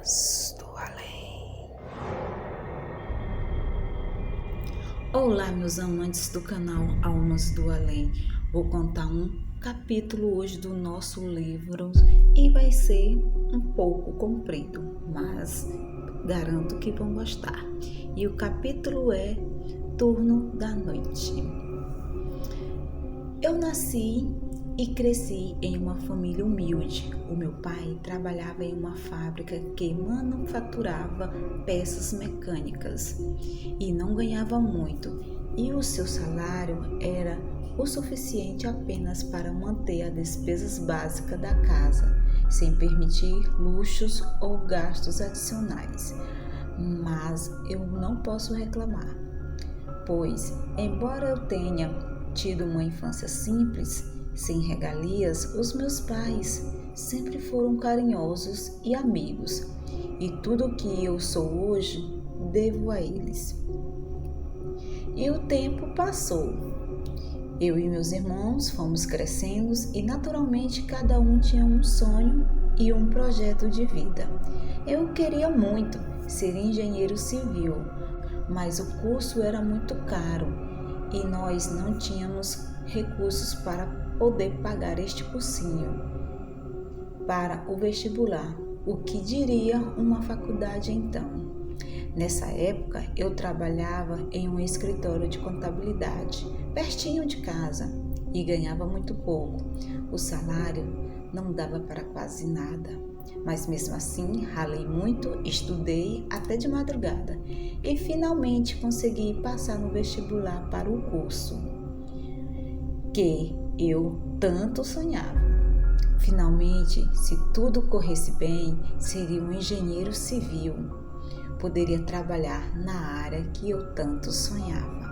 Almas do Além. Olá, meus amantes do canal Almas do Além. Vou contar um capítulo hoje do nosso livro e vai ser um pouco comprido, mas garanto que vão gostar. E o capítulo é Turno da Noite. Eu nasci e cresci em uma família humilde. O meu pai trabalhava em uma fábrica que manufaturava peças mecânicas e não ganhava muito, e o seu salário era o suficiente apenas para manter as despesas básicas da casa, sem permitir luxos ou gastos adicionais. Mas eu não posso reclamar, pois, embora eu tenha tido uma infância simples, sem regalias, os meus pais sempre foram carinhosos e amigos, e tudo o que eu sou hoje devo a eles. E o tempo passou. Eu e meus irmãos fomos crescendo e naturalmente cada um tinha um sonho e um projeto de vida. Eu queria muito ser engenheiro civil, mas o curso era muito caro e nós não tínhamos recursos para poder pagar este cursinho para o vestibular, o que diria uma faculdade então. Nessa época eu trabalhava em um escritório de contabilidade, pertinho de casa, e ganhava muito pouco. O salário não dava para quase nada, mas mesmo assim ralei muito, estudei até de madrugada e finalmente consegui passar no vestibular para o curso que eu tanto sonhava. Finalmente, se tudo corresse bem, seria um engenheiro civil. Poderia trabalhar na área que eu tanto sonhava.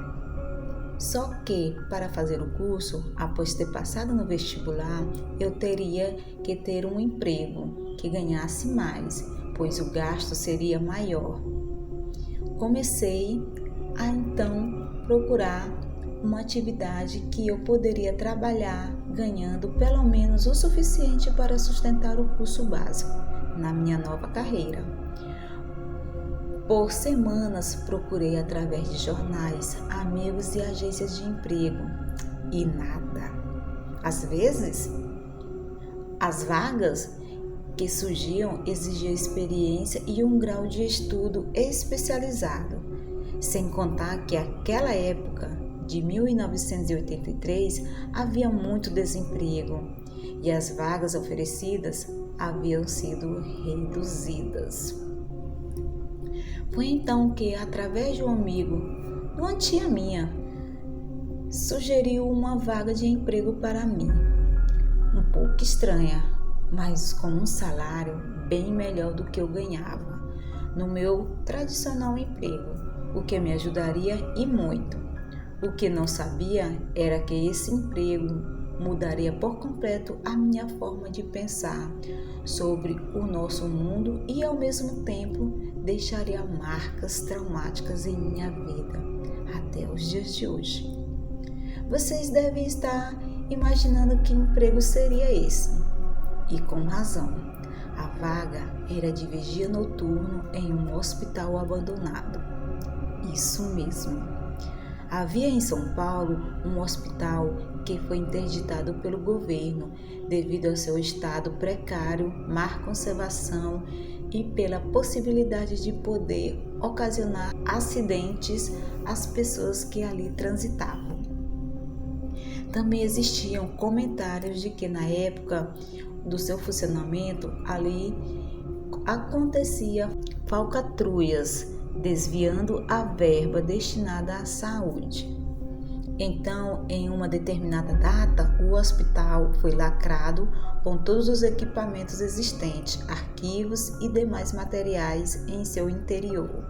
Só que, para fazer o curso, após ter passado no vestibular, eu teria que ter um emprego que ganhasse mais, pois o gasto seria maior. Comecei a então procurar uma atividade que eu poderia trabalhar ganhando pelo menos o suficiente para sustentar o curso básico na minha nova carreira. Por semanas procurei através de jornais, amigos e agências de emprego e nada. Às vezes, as vagas que surgiam exigiam experiência e um grau de estudo especializado, sem contar que naquela época de 1983 havia muito desemprego e as vagas oferecidas haviam sido reduzidas. Foi então que, através de um amigo, de uma tia minha, sugeriu uma vaga de emprego para mim, um pouco estranha, mas com um salário bem melhor do que eu ganhava no meu tradicional emprego, o que me ajudaria e muito. O que não sabia era que esse emprego mudaria por completo a minha forma de pensar sobre o nosso mundo e, ao mesmo tempo, deixaria marcas traumáticas em minha vida até os dias de hoje. Vocês devem estar imaginando que emprego seria esse, e com razão. A vaga era de vigia noturno em um hospital abandonado. Isso mesmo. Havia em São Paulo um hospital que foi interditado pelo governo devido ao seu estado precário, má conservação e pela possibilidade de poder ocasionar acidentes às pessoas que ali transitavam. Também existiam comentários de que na época do seu funcionamento ali acontecia falcatruas, desviando a verba destinada à saúde. Então, em uma determinada data, o hospital foi lacrado com todos os equipamentos existentes, arquivos e demais materiais em seu interior.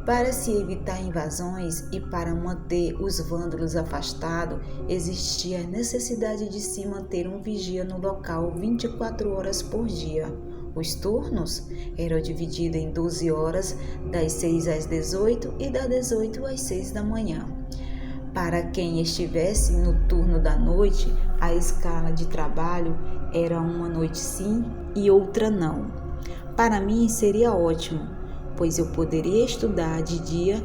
Para se evitar invasões e para manter os vândalos afastados, existia a necessidade de se manter um vigia no local 24 horas por dia. Os turnos eram divididos em 12 horas, das 6 às 18 e das 18 às 6 da manhã. Para quem estivesse no turno da noite, a escala de trabalho era uma noite sim e outra não. Para mim seria ótimo, pois eu poderia estudar de dia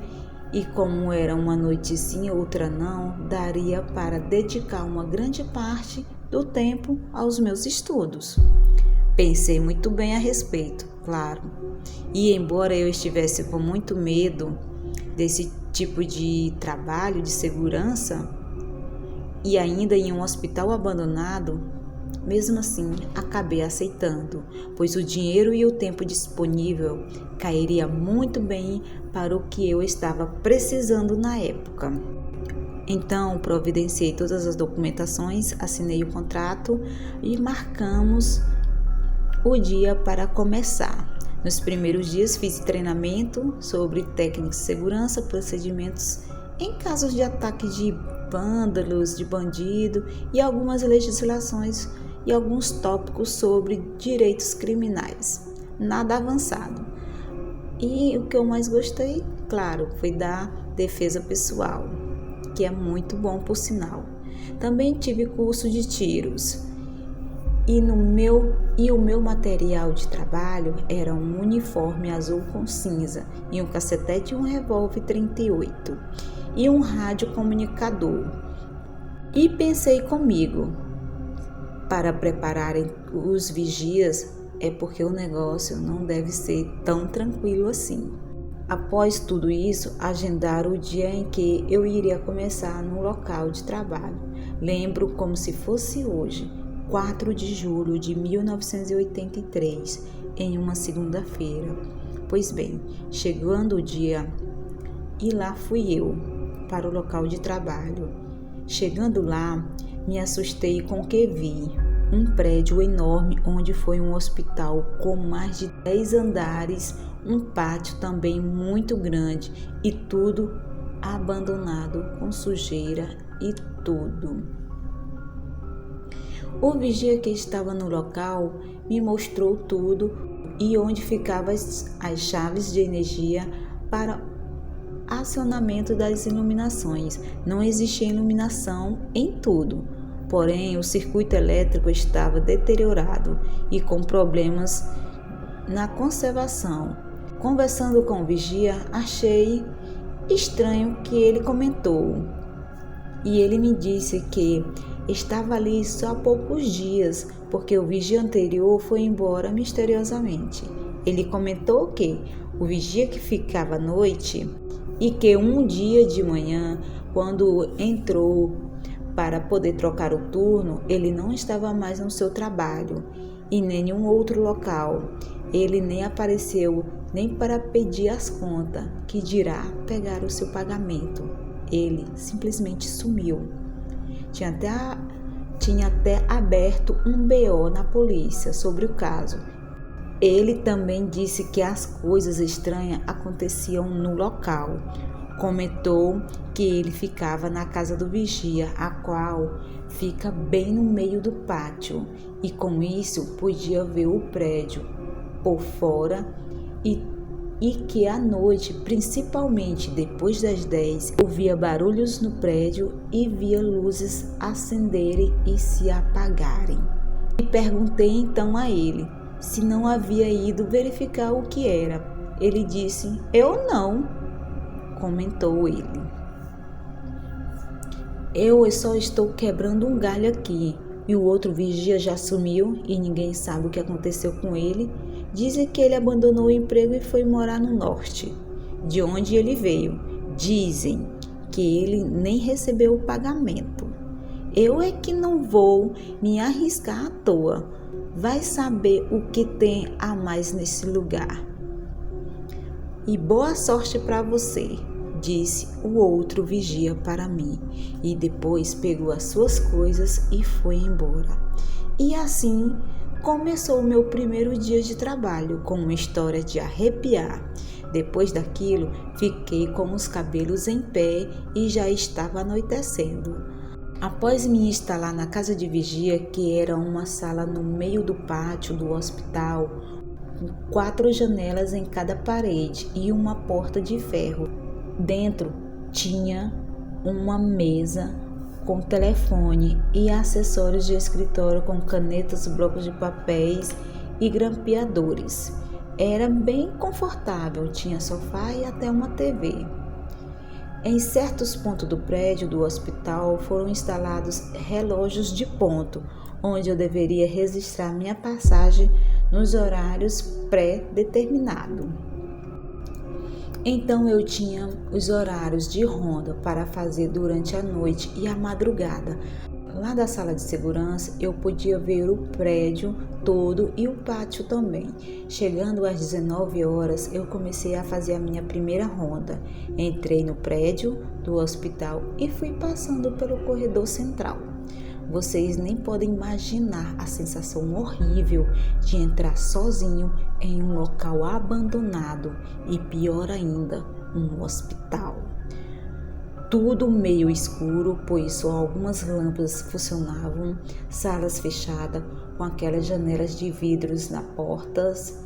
e como era uma noite sim, outra não, daria para dedicar uma grande parte do tempo aos meus estudos. Pensei muito bem a respeito, claro. E embora eu estivesse com muito medo desse tipo de trabalho de segurança e ainda em um hospital abandonado, mesmo assim acabei aceitando, pois o dinheiro e o tempo disponível cairia muito bem para o que eu estava precisando na época. Então, providenciei todas as documentações, assinei o contrato e marcamos o dia para começar. Nos primeiros dias fiz treinamento sobre técnicas de segurança, procedimentos em casos de ataque de vândalos, de bandido e algumas legislações e alguns tópicos sobre direitos criminais. Nada avançado. E o que eu mais gostei, claro, foi da defesa pessoal, que é muito bom por sinal. Também tive curso de tiros. E o meu material de trabalho era um uniforme azul com cinza e um cacetete e um revólver 38 e um rádio comunicador. E pensei comigo, para prepararem os vigias é porque o negócio não deve ser tão tranquilo assim. Após tudo isso, agendaram o dia em que eu iria começar no local de trabalho. Lembro como se fosse hoje. 4 de julho de 1983, em uma segunda-feira. Pois bem, chegando o dia, e lá fui eu, para o local de trabalho. Chegando lá, me assustei com o que vi. Um prédio enorme onde foi um hospital com mais de 10 andares, um pátio também muito grande e tudo abandonado com sujeira e tudo. O vigia que estava no local me mostrou tudo e onde ficavam as chaves de energia para acionamento das iluminações. Não existia iluminação em tudo, porém o circuito elétrico estava deteriorado e com problemas na conservação. Conversando com o vigia, achei estranho que ele comentou e ele me disse que estava ali só há poucos dias, porque o vigia anterior foi embora misteriosamente. Ele comentou que o vigia que ficava à noite e que um dia de manhã, quando entrou para poder trocar o turno, ele não estava mais no seu trabalho e nenhum outro local. Ele nem apareceu nem para pedir as contas, que dirá pegar o seu pagamento. Ele simplesmente sumiu. Tinha até aberto um BO na polícia sobre o caso. Ele também disse que as coisas estranhas aconteciam no local. Comentou que ele ficava na casa do vigia, a qual fica bem no meio do pátio, e com isso podia ver o prédio por fora e que à noite, principalmente depois das 10, ouvia barulhos no prédio e via luzes acenderem e se apagarem. E perguntei então a ele se não havia ido verificar o que era. Ele disse: "Eu não", comentou ele. "Eu só estou quebrando um galho aqui e o outro vigia já sumiu e ninguém sabe o que aconteceu com ele. Dizem que ele abandonou o emprego e foi morar no norte, de onde ele veio. Dizem que ele nem recebeu o pagamento. Eu é que não vou me arriscar à toa. Vai saber o que tem a mais nesse lugar. E boa sorte para você", disse o outro vigia para mim, e depois pegou as suas coisas e foi embora. E assim começou o meu primeiro dia de trabalho, com uma história de arrepiar. Depois daquilo, fiquei com os cabelos em pé e já estava anoitecendo. Após me instalar na casa de vigia, que era uma sala no meio do pátio do hospital, com 4 janelas em cada parede e uma porta de ferro. Dentro tinha uma mesa com telefone e acessórios de escritório com canetas, blocos de papéis e grampeadores. Era bem confortável, tinha sofá e até uma TV. Em certos pontos do prédio do hospital foram instalados relógios de ponto, onde eu deveria registrar minha passagem nos horários pré-determinados. Então eu tinha os horários de ronda para fazer durante a noite e a madrugada. Lá da sala de segurança eu podia ver o prédio todo e o pátio também. Chegando às 19 horas, eu comecei a fazer a minha primeira ronda. Entrei no prédio do hospital e fui passando pelo corredor central. Vocês nem podem imaginar a sensação horrível de entrar sozinho em um local abandonado e, pior ainda, um hospital. Tudo meio escuro, pois só algumas lâmpadas funcionavam, salas fechadas, com aquelas janelas de vidros nas portas,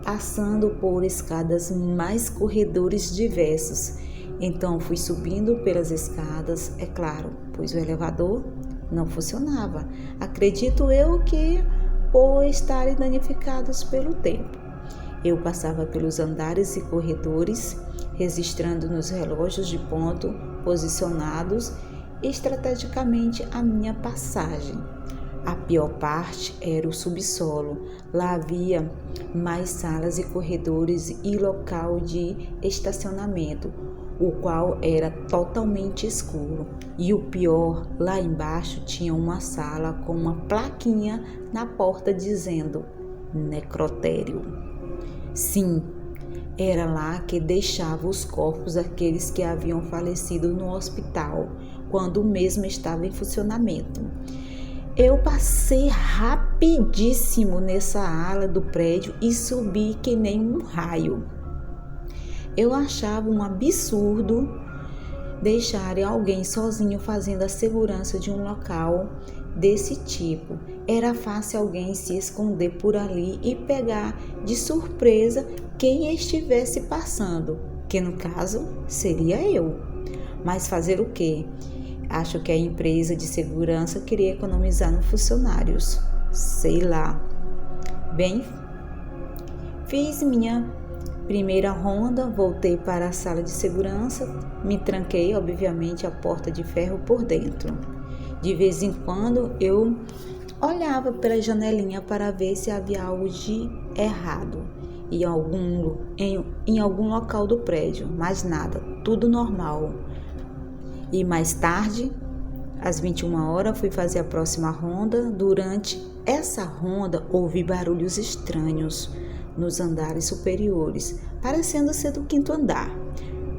passando por escadas mais corredores diversos. Então fui subindo pelas escadas, é claro, pois o elevador não funcionava. Acredito eu que por estarem danificados pelo tempo. Eu passava pelos andares e corredores, registrando nos relógios de ponto posicionados estrategicamente a minha passagem. A pior parte era o subsolo. Lá havia mais salas e corredores e local de estacionamento, o qual era totalmente escuro. E o pior, lá embaixo tinha uma sala com uma plaquinha na porta dizendo necrotério. Sim, era lá que deixava os corpos daqueles que haviam falecido no hospital, quando o mesmo estava em funcionamento. Eu passei rapidíssimo nessa ala do prédio e subi que nem um raio. Eu achava um absurdo deixarem alguém sozinho fazendo a segurança de um local desse tipo. Era fácil alguém se esconder por ali e pegar de surpresa quem estivesse passando, que no caso seria eu. Mas fazer o quê? Acho que a empresa de segurança queria economizar nos funcionários. Sei lá. Bem, fiz minha primeira ronda, voltei para a sala de segurança, me tranquei, obviamente, a porta de ferro por dentro. De vez em quando eu olhava pela janelinha para ver se havia algo de errado em algum local do prédio, mas nada, tudo normal. E mais tarde, às 21 horas, fui fazer a próxima ronda. Durante essa ronda, ouvi barulhos estranhos nos andares superiores, parecendo ser do 5º andar.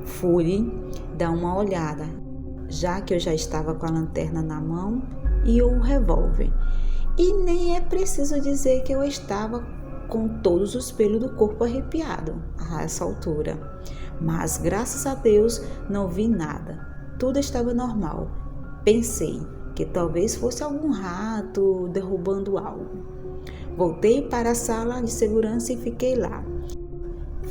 Fui dar uma olhada, já que eu já estava com a lanterna na mão e o revólver. E nem é preciso dizer que eu estava com todos os pelos do corpo arrepiado a essa altura. Mas, graças a Deus, não vi nada. Tudo estava normal. Pensei que talvez fosse algum rato derrubando algo. Voltei para a sala de segurança e fiquei lá.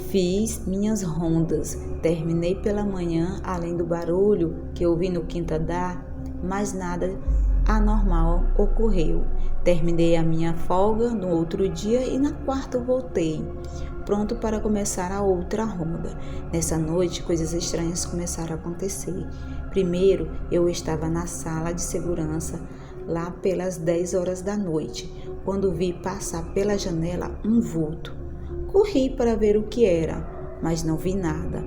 Fiz minhas rondas. Terminei pela manhã, além do barulho que ouvi no 5º andar, mas nada anormal ocorreu. Terminei a minha folga no outro dia e na quarta voltei, pronto para começar a outra ronda. Nessa noite, coisas estranhas começaram a acontecer. Primeiro, eu estava na sala de segurança, lá pelas 10 horas da noite, quando vi passar pela janela um vulto. Corri para ver o que era, mas não vi nada.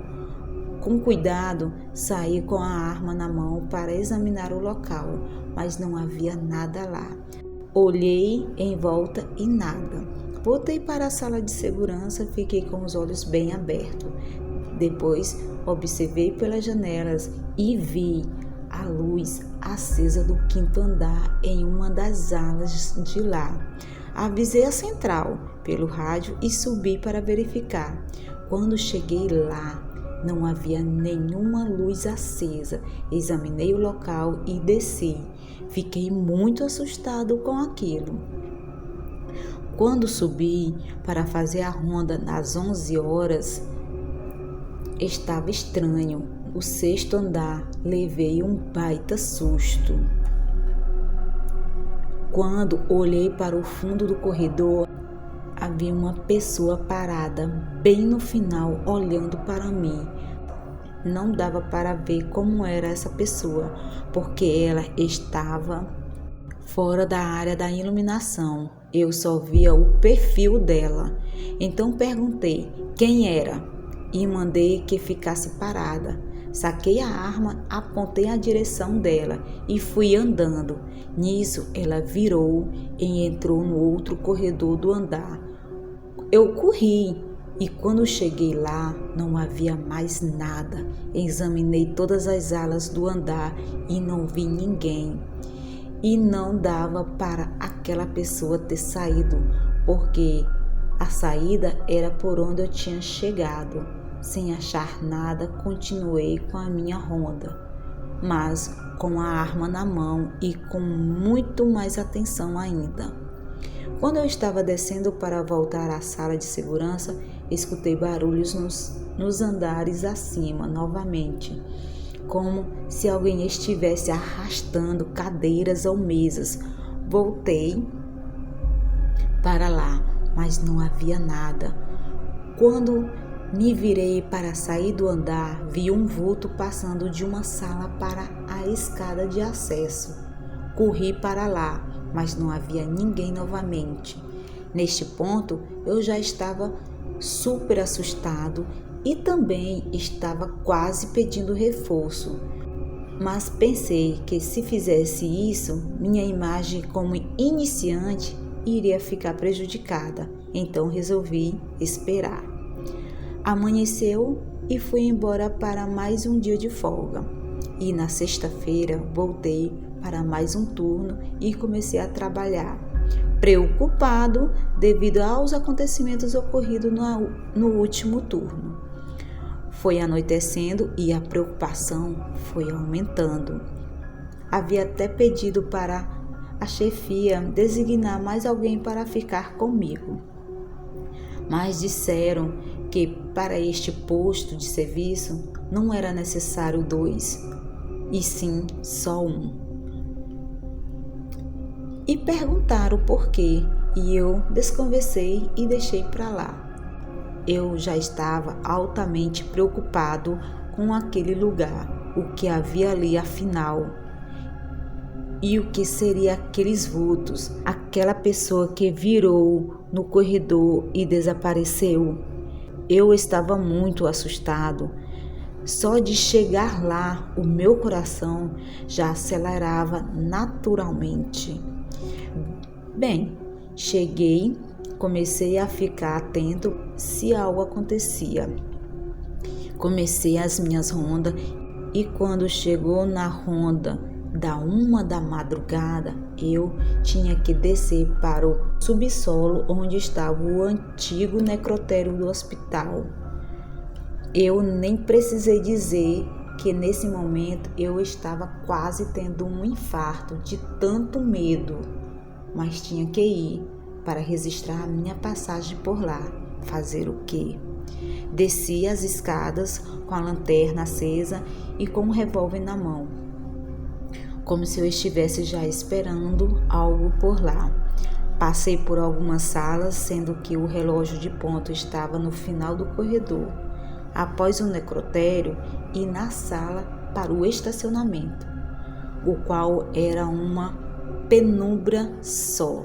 Com cuidado, saí com a arma na mão para examinar o local, mas não havia nada lá. Olhei em volta e nada. Voltei para a sala de segurança, fiquei com os olhos bem abertos. Depois, observei pelas janelas e vi a luz acesa do 5º andar em uma das alas de lá. Avisei a central pelo rádio e subi para verificar. Quando cheguei lá, não havia nenhuma luz acesa. Examinei o local e desci. Fiquei muito assustado com aquilo. Quando subi para fazer a ronda às 11 horas, estava estranho. O 6º andar, levei um baita susto. Quando olhei para o fundo do corredor, havia uma pessoa parada bem no final olhando para mim. Não dava para ver como era essa pessoa, porque ela estava fora da área da iluminação. Eu só via o perfil dela. Então perguntei quem era e mandei que ficasse parada. Saquei a arma, apontei a direção dela e fui andando. Nisso, ela virou e entrou no outro corredor do andar. Eu corri e quando cheguei lá, não havia mais nada. Examinei todas as alas do andar e não vi ninguém. E não dava para aquela pessoa ter saído, porque a saída era por onde eu tinha chegado. Sem achar nada, continuei com a minha ronda, mas com a arma na mão e com muito mais atenção ainda. Quando eu estava descendo para voltar à sala de segurança, escutei barulhos nos andares acima novamente, como se alguém estivesse arrastando cadeiras ou mesas. Voltei para lá, mas não havia nada. Quando me virei para sair do andar, vi um vulto passando de uma sala para a escada de acesso. Corri para lá, mas não havia ninguém novamente. Neste ponto, eu já estava super assustado e também estava quase pedindo reforço. Mas pensei que se fizesse isso, minha imagem como iniciante iria ficar prejudicada. Então resolvi esperar. Amanheceu e fui embora para mais um dia de folga. E na sexta-feira voltei para mais um turno e comecei a trabalhar, preocupado devido aos acontecimentos ocorridos no último turno. Foi anoitecendo e a preocupação foi aumentando. Havia até pedido para a chefia designar mais alguém para ficar comigo. Mas disseram que para este posto de serviço não era necessário 2, e sim só 1. E perguntaram por quê, e eu desconversei e deixei para lá. Eu já estava altamente preocupado com aquele lugar, o que havia ali afinal, e o que seria aqueles vultos, aquela pessoa que virou no corredor e desapareceu. Eu estava muito assustado. Só de chegar lá, o meu coração já acelerava naturalmente. Bem, cheguei, comecei a ficar atento se algo acontecia. Comecei as minhas rondas e quando chegou na ronda da 1 da madrugada, eu tinha que descer para o subsolo onde estava o antigo necrotério do hospital. Eu nem precisei dizer que nesse momento eu estava quase tendo um infarto de tanto medo, mas tinha que ir para registrar a minha passagem por lá. Fazer o quê? Desci as escadas com a lanterna acesa e com um revólver na mão, como se eu estivesse já esperando algo por lá. Passei por algumas salas, sendo que o relógio de ponto estava no final do corredor, após o necrotério e na sala para o estacionamento, o qual era uma penumbra só.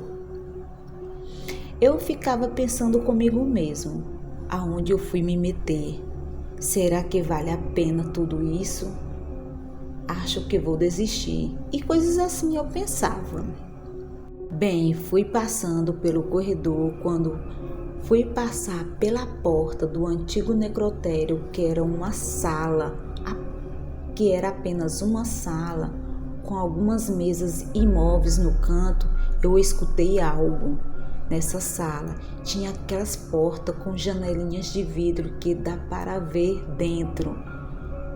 Eu ficava pensando comigo mesmo, aonde eu fui me meter? Será que vale a pena tudo isso? Acho que vou desistir. E coisas assim eu pensava. Bem, fui passando pelo corredor quando fui passar pela porta do antigo necrotério, que era uma sala, que era apenas uma sala, com algumas mesas e móveis no canto. Eu escutei algo. Nessa sala tinha aquelas portas com janelinhas de vidro que dá para ver dentro.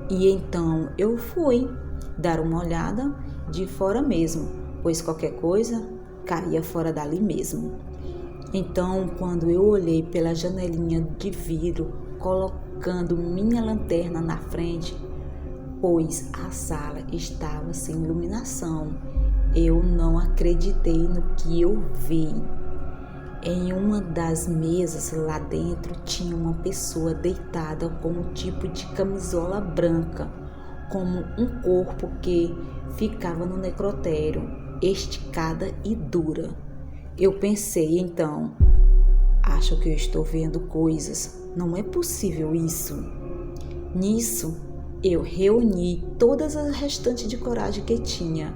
E então eu fui dar uma olhada de fora mesmo, pois qualquer coisa caía fora dali mesmo. Então, quando eu olhei pela janelinha de vidro, colocando minha lanterna na frente, pois a sala estava sem iluminação, eu não acreditei no que eu vi. Em uma das mesas lá dentro tinha uma pessoa deitada com um tipo de camisola branca, como um corpo que ficava no necrotério, esticada e dura. Eu pensei então, acho que eu estou vendo coisas, não é possível isso. Nisso, eu reuni todas as restantes de coragem que tinha,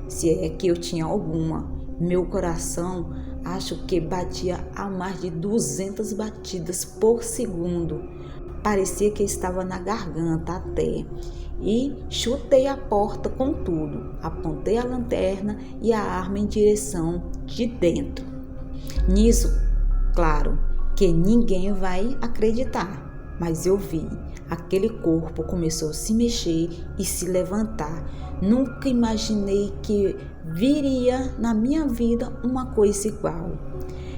se é que eu tinha alguma. Meu coração acho que batia a mais de 200 batidas por segundo. Parecia que estava na garganta até. E chutei a porta com tudo. Apontei a lanterna e a arma em direção de dentro. Nisso, claro que ninguém vai acreditar, mas eu vi. Aquele corpo começou a se mexer e se levantar. Nunca imaginei que viria na minha vida uma coisa igual.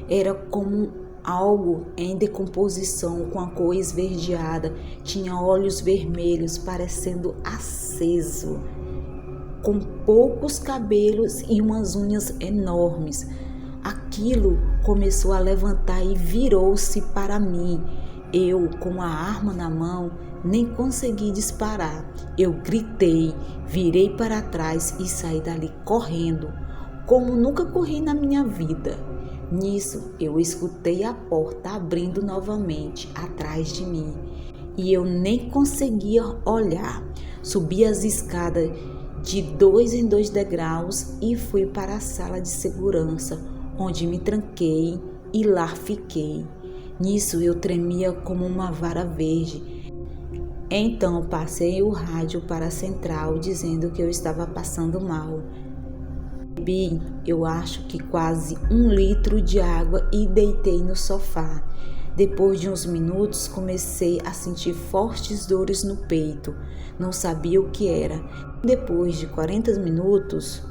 Era como algo em decomposição, com a cor esverdeada, tinha olhos vermelhos parecendo aceso, com poucos cabelos e umas unhas enormes. Aquilo começou a levantar e virou-se para mim. Eu, com a arma na mão, nem consegui disparar. Eu gritei, virei para trás e saí dali correndo, como nunca corri na minha vida. Nisso, eu escutei a porta abrindo novamente atrás de mim e eu nem conseguia olhar. Subi as escadas de 2 em 2 degraus e fui para a sala de segurança, onde me tranquei e lá fiquei. Nisso eu tremia como uma vara verde. Então passei o rádio para a central dizendo que eu estava passando mal. Bebi, eu acho que quase 1 litro de água e deitei no sofá. Depois de uns minutos comecei a sentir fortes dores no peito. Não sabia o que era. Depois de 40 minutos,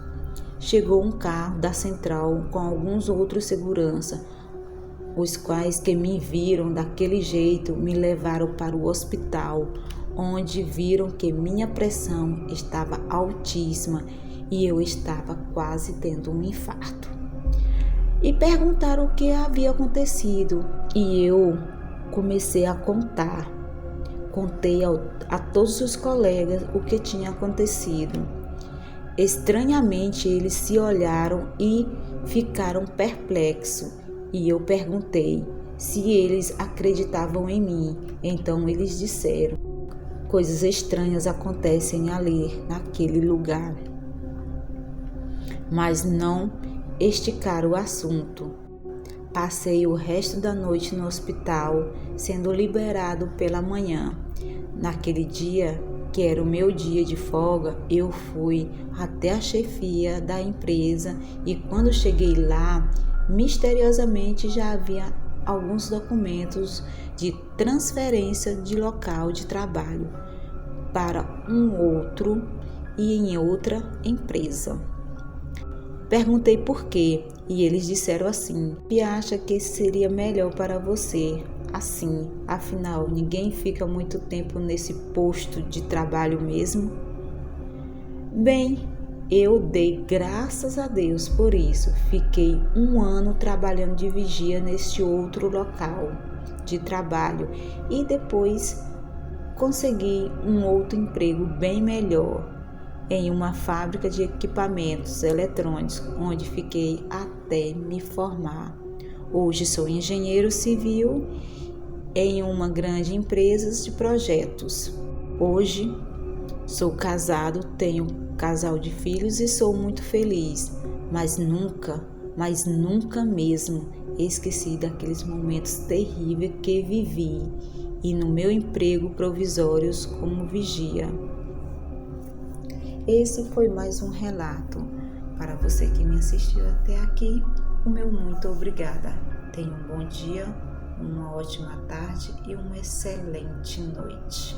chegou um carro da central com alguns outros seguranças, os quais que me viram daquele jeito me levaram para o hospital, onde viram que minha pressão estava altíssima e eu estava quase tendo um infarto. E perguntaram o que havia acontecido e eu comecei a contar. Contei a todos os colegas o que tinha acontecido. Estranhamente eles se olharam e ficaram perplexos. E eu perguntei se eles acreditavam em mim. Então eles disseram: coisas estranhas acontecem ali, naquele lugar. Mas não esticaram o assunto. Passei o resto da noite no hospital, sendo liberado pela manhã. Naquele dia, que era o meu dia de folga, eu fui até a chefia da empresa e quando cheguei lá, misteriosamente já havia alguns documentos de transferência de local de trabalho para um outro e em outra empresa. Perguntei por quê e eles disseram assim: "E acha que seria melhor para você assim, afinal ninguém fica muito tempo nesse posto de trabalho mesmo?" Bem, eu dei graças a Deus por isso. Fiquei 1 ano trabalhando de vigia neste outro local de trabalho e depois consegui um outro emprego bem melhor em uma fábrica de equipamentos eletrônicos, onde fiquei até me formar. Hoje sou engenheiro civil em uma grande empresa de projetos. Hoje sou casado, tenho um casal de filhos e sou muito feliz, mas nunca mesmo esqueci daqueles momentos terríveis que vivi e no meu emprego provisório como vigia. Esse foi mais um relato. Para você que me assistiu até aqui, o meu muito obrigada. Tenha um bom dia, uma ótima tarde e uma excelente noite.